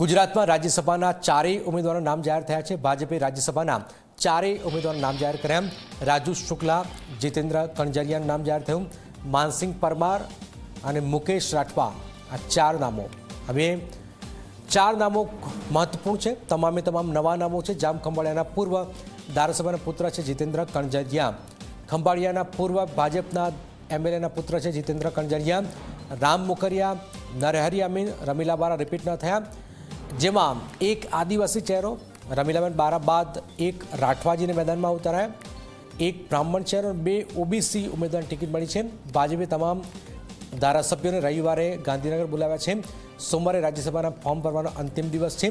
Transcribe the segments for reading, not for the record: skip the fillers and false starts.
ગુજરાતમાં રાજ્યસભાના ચારેય ઉમેદવારોના નામ જાહેર થયા છે। ભાજપે રાજ્યસભાના ચારેય ઉમેદવારોના નામ જાહેર કર્યા। રાજુ શુક્લા, જીતેન્દ્ર કણઝરિયાનું નામ જાહેર થયું। માનસિંહ પરમાર અને મુકેશ રાઠવા, આ ચાર નામો। હવે ચાર નામો મહત્વપૂર્ણ છે, તમામે તમામ નવા નામો છે। જામ ખંભાળિયાના પૂર્વ ધારાસભાના પુત્ર છે જીતેન્દ્ર કણઝરિયા, ખંભાળિયાના પૂર્વ ભાજપના એમએલએના પુત્ર છે જીતેન્દ્ર કણઝરિયા। રામ મુકરિયા, નરહરી અમીન, રમીલા બારા રિપીટ ન થયા, જેમાં એક આદિવાસી ચહેરો રમીલાબેન બારા બાદ એક રાઠવાજીને મેદાનમાં ઉતારાયા, એક બ્રાહ્મણ ચહેરો, બે ઓબીસી ઉમેદવારની ટિકિટ મળી છે। ભાજપે તમામ ધારાસભ્યોને રવિવારે ગાંધીનગર બોલાવ્યા છે। સોમવારે રાજ્યસભાના ફોર્મ ભરવાનો અંતિમ દિવસ છે।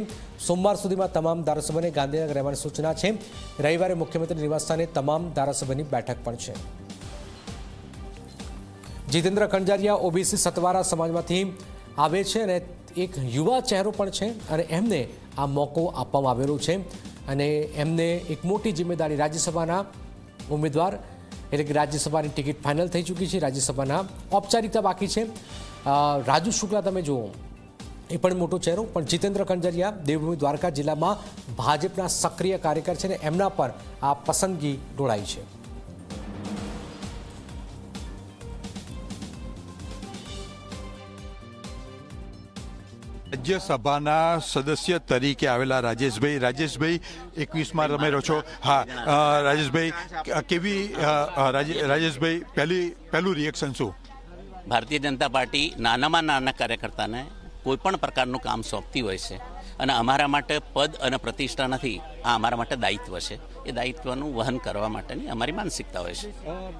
સોમવાર સુધીમાં તમામ ધારાસભ્યોને ગાંધીનગર રહેવાની સૂચના છે। રવિવારે મુખ્યમંત્રી નિવાસસ્થાને તમામ ધારાસભ્યોની બેઠક પણ છે। જીતેન્દ્ર કણઝરિયા ઓબીસી સતવારા સમાજમાંથી આવે છે અને એક યુવા ચહેરો પણ છે અને એમને આ મોકો આપવામાં આવેલો છે અને એમને એક મોટી જિમ્મેદારી રાજ્યસભાના ઉમેદવાર એટલે કે રાજ્યસભાની ટિકિટ ફાઇનલ થઈ ચૂકી છે। રાજ્યસભાના ઔપચારિકતા બાકી છે। રાજુ શુક્લા તમે જુઓ, એ પણ મોટો ચહેરો, પણ જીતેન્દ્ર કણઝરિયા દેવભૂમિ દ્વારકા જિલ્લામાં ભાજપના સક્રિય કાર્યકર છે અને એમના પર આ પસંદગી ઢોળાઈ છે। રાજ્યસભાના સદસ્ય તરીકે આવેલા રાજેશભાઈ 21માં તમે રહો છો। હા રાજેશભાઈ, કેવી રાજેશભાઈ પહેલું રિએક્શન શું? ભારતીય જનતા પાર્ટી નાનામાં નાના કાર્યકર્તાને કોઈ પણ પ્રકારનું કામ સોંપતી હોય છે અને અમારા માટે પદ અને પ્રતિષ્ઠા નથી, આ અમારા માટે દાયિત્વ છે। એ દાયિત્વનું વહન કરવા માટેની અમારી માનસિકતા હોય છે।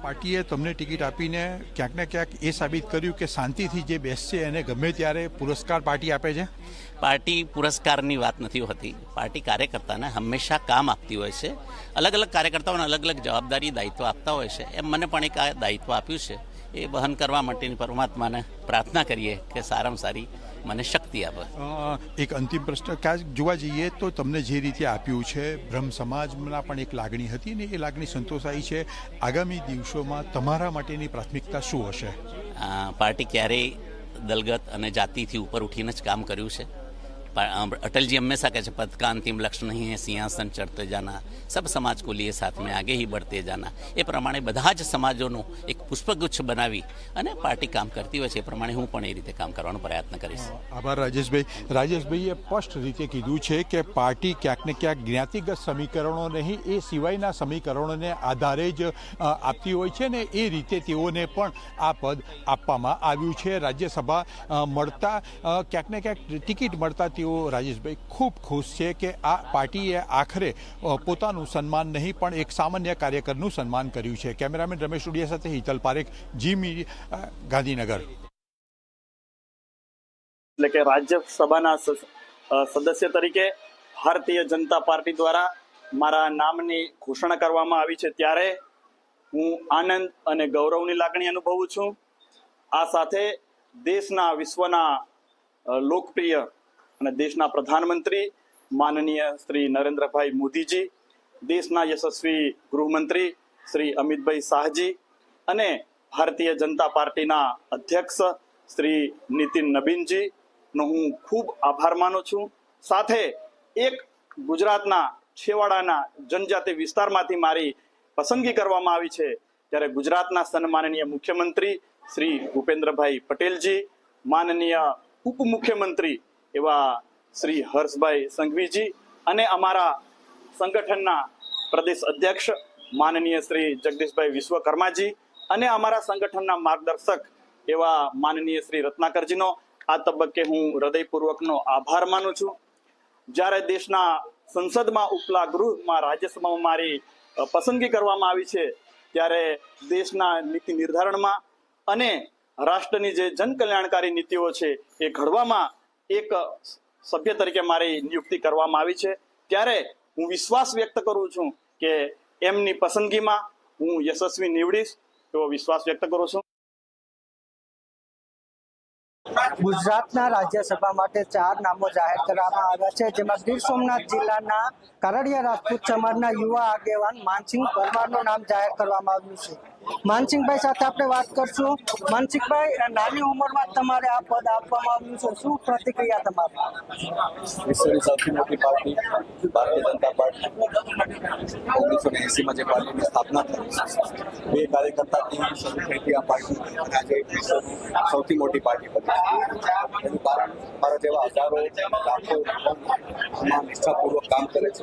પાર્ટીએ તમને ટિકિટ આપીને ક્યાંક ને ક્યાંક એ સાબિત કર્યું કે શાંતિથી જે બેસશે એને ગમે ત્યારે પુરસ્કાર પાર્ટી આપે છે। પાર્ટી પુરસ્કારની વાત નથી હોતી, પાર્ટી કાર્યકર્તાને હંમેશા કામ આપતી હોય છે। અલગ અલગ કાર્યકર્તાઓને અલગ અલગ જવાબદારી દાયિત્વ આપતા હોય છે। એમ મને પણ એક આ દાયિત્વ આપ્યું છે, એ વહન કરવા માટેની પરમાત્માને પ્રાર્થના કરીએ કે સારામાં સારી મને શક્તિ આપે। એક અંતિમ પ્રશ્ન, ક્યાંક જોવા જઈએ તો તમને જે રીતે આપ્યું છે, બ્રહ્મ સમાજમાં પણ એક લાગણી હતી ને એ લાગણી સંતોષાઈ છે। આગામી દિવસોમાં તમારા માટેની પ્રાથમિકતા શું હશે? પાર્ટી ક્યારેય દલગત અને જાતિથી ઉપર ઉઠીને જ કામ કર્યું છે। अटल जी हमेशा कहते हैं पद का अंतिम लक्ष्य नहीं है सिंहासन चढ़ते जाना, सब समाज को लिए साथ में आगे ही बढ़ते जाना। એ પ્રમાણે બધા જ સમાજોનો એક પુષ્પગુચ્છ બનાવી અને પાર્ટી કામ કરતી હોય છે, એ પ્રમાણે હું પણ એ રીતે કામ કરવાનો પ્રયત્ન કરીશ। આભાર રાજેશભાઈ। રાજેશભાઈએ સ્પષ્ટ રીતે કીધું છે કે પાર્ટી ક્યાંક ને ક્યાંક જ્ઞાતિગત સમીકરણો નહીં, એ સિવાયના સમીકરણોને આધારે જ આપતી હોય છે ને એ રીતે તેઓને પણ આ પદ આપવામાં આવ્યું છે। રાજ્યસભા મળતા ક્યાંક ને ક્યાંક ટિકિટ મળતા તેઓ રાજેશભાઈ ખૂબ ખુશ છે કે આ પાર્ટીએ આખરે પોતાનું સન્માન નહીં પણ એક સામાન્ય કાર્યકરનું સન્માન કર્યું છે। કેમેરામેન રમેશ ઉડિયા સાથે હિતલ પારેખ, જી મીડિયા, ગાંધીનગર। એટલે કે રાજ્યસભાના સદસ્ય તરીકે ભારતીય જનતા પાર્ટી દ્વારા મારા નામની ઘોષણા કરવામાં આવી છે, ત્યારે હું આનંદ અને ગૌરવની લાગણી અનુભવું છું। આ સાથે દેશના વિશ્વના લોકપ્રિય અને દેશના પ્રધાનમંત્રી માનનીય શ્રી નરેન્દ્રભાઈ મોદીજી, દેશના યશસ્વી ગૃહમંત્રી શ્રી અમિતભાઈ શાહજી અને ભારતીય જનતા પાર્ટીના અધ્યક્ષ શ્રી નીતિન નબીનજીનો હું ખૂબ આભાર માનું છું। સાથે એક ગુજરાતના છેવાડાના જનજાતિ વિસ્તારમાંથી મારી પસંદગી કરવામાં આવી છે, ત્યારે ગુજરાતના સન્માનનીય મુખ્યમંત્રી શ્રી ભૂપેન્દ્રભાઈ પટેલજી, માનનીય ઉપમુખ્યમંત્રી એવા શ્રી હર્ષભાઈ સંઘવીજી અને અમારા સંગઠનના પ્રદેશ અધ્યક્ષ માનનીય શ્રી જગદીશભાઈ વિશ્વકર્માજી અને અમારા સંગઠનના માર્ગદર્શક એવા માનનીય શ્રી રત્નાકરજીનો આ તબક્કે હું હૃદયપૂર્વકનો આભાર માનું છું। જ્યારે દેશના સંસદમાં ઉપલા ગૃહમાં રાજ્યસભામાં મારી પસંદગી કરવામાં આવી છે, ત્યારે દેશના નીતિ નિર્ધારણમાં અને રાષ્ટ્રની જે જનકલ્યાણકારી નીતિઓ છે એ ઘડવામાં એક સભ્ય તરીકે મારી નિયુક્તિ કરવામાં આવી છે, ત્યારે હું વિશ્વાસ વ્યક્ત કરું છું કે એમની પસંદગીમાં હું યશસ્વી નીવડીશ એવો વિશ્વાસ વ્યક્ત કરું છું। ગુજરાતના રાજ્યસભા માટે 4 નામો જાહેર કરવામાં આવ્યા છે, જેમાં ગીર સોમનાથ જિલ્લાના કારડિયા રાજપૂત સમાજના યુવા આગેવાન માનસિંહ પરમારનું નામ જાહેર કરવામાં આવ્યું છે। માનસિંહભાઈ સાથે આપણે વાત કરશું. માનસિંહભાઈ, નાની ઉંમરમાં તમારે આ પદ આપવામાં આવ્યું છે, શું પ્રતિક્રિયા તમારી? વિશ્વની સૌથી મોટી પાર્ટી ભારતીય જનતા પાર્ટી 1980માં જે પાર્ટીની સ્થાપના થઈ, બે કાર્યકર્તાથી શરૂ થઈ હતી આ પાર્ટી અને આજે વિશ્વની સૌથી મોટી પાર્ટી બની. એનું કારણ મારા જેવા હજારો લાખો આમાં નિષ્ઠાપૂર્વક કામ કરે છે.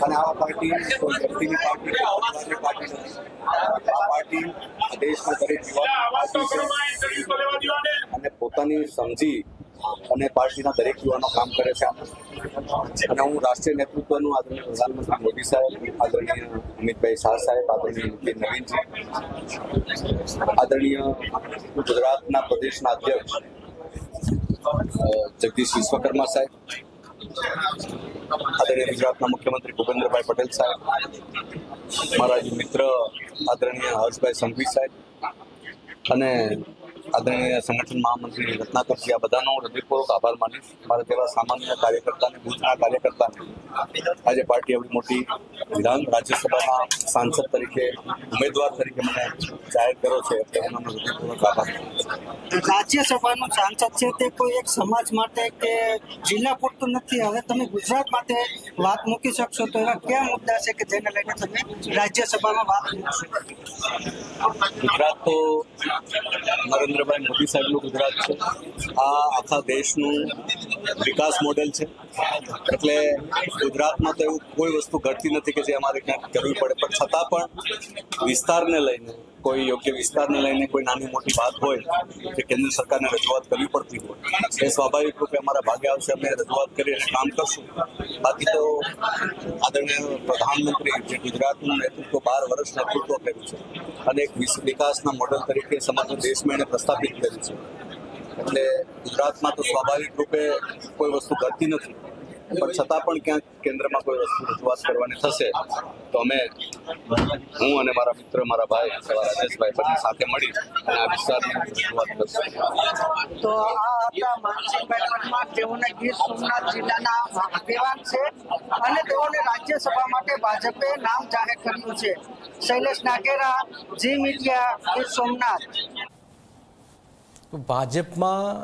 અને આ પાર્ટી કોઈ વ્યક્તિની પાર્ટી કે પરિવારની પાર્ટી નથી. આ પાર્ટી દેશના દરેક યુવાનો અને પોતાની સમજી અને પાર્ટીના દરેક યુવાનો કામ કરે છે. અને હું રાષ્ટ્રીય નેતૃત્વનું આદરણીય પ્રધાનમંત્રી મોદી સાહેબ, આદરણીય અમિતભાઈ શાહ સાહેબ, આદરણીય નવીનજી, આદરણીય ગુજરાતના પ્રદેશના અધ્યક્ષ જગદીશ વિશ્વકર્મા સાહેબ, આદરણીય ગુજરાતના મુખ્યમંત્રી ભૂપેન્દ્રભાઈ પટેલ સાહેબ, મારા મિત્ર આદરણીય હર્ષભાઈ સંઘવી સાહેબ અને આદરણીય સંગઠન મહામંત્રી રત્નાકરજી, આ બધાનો હું હૃદયપૂર્વક આભાર માનીશ. મારા તેવા સામાન્ય કાર્યકર્તાને, બુથના કાર્યકર્તાને આજે પાર્ટી એવડી મોટી રાજ્યસભાના સાંસદ તરીકે, ઉમેદવાર તરીકે મને જાહેર કર્યો છે, એટલે એનો હૃદયપૂર્વક આભાર. રાજ્યસભાનું સાંસદ છે તે કોઈ એક સમાજ માટે કે જિલ્લા પૂરતું નથી. હવે તમે ગુજરાત માટે વાત મૂકી શકશો તો એવા કયા મુદ્દા છે કે જેને લઈને તમે રાજ્યસભામાં વાત મૂકશો? ગુજરાત તો નરેન્દ્રભાઈ મોદી સાહેબનું ગુજરાત છે. આ આખા દેશનું વિકાસ મોડેલ છે. એટલે ગુજરાતમાં તો એવું કોઈ વસ્તુ ઘટતી નથી કે જે અમારે ક્યાંક કરવી પડે, પણ છતાં પણ વિસ્તારને લઈને, કોઈ યોગ્ય વિસ્તારને લઈને કોઈ નાની મોટી વાત હોય કે કેન્દ્ર સરકારને રજૂઆત કરવી પડતી હોય, એ સ્વાભાવિક રૂપે અમારા ભાગે આવશે. અમે રજૂઆત કરી અને કામ કરશું. બાકી તો આદરણીય પ્રધાનમંત્રી જે ગુજરાતનું નેતૃત્વ 12 વર્ષ નેતૃત્વ કર્યું છે અને એક વિકાસના મોડેલ તરીકે સમગ્ર દેશમાં એને પ્રસ્થાપિત કર્યું છે. એટલે ગુજરાતમાં તો સ્વાભાવિક રૂપે કોઈ વસ્તુ ઘટતી નથી, પણ છતાં પણ ક્યાંક કેન્દ્રમાં કોઈ વસ્તુ રજૂઆત કરવાની થશે તો અમે, હું અને મારા મિત્ર, મારા ભાઈ રાજેશભાઈ બંને સાથે મળી અને આ વિસ્તારની રજૂઆત કરશું. તો આ હતા માનસિંહભાઈ પરમાર, તેઓને ગીર સોમનાથ જિલ્લાના આગેવાન છે અને તેઓને રાજ્યસભા માટે ભાજપે નામ જાહેર કર્યું છે. શૈલેષ નાગેરા, જી મીડિયા, ગીર સોમનાથ. ભાજપમાં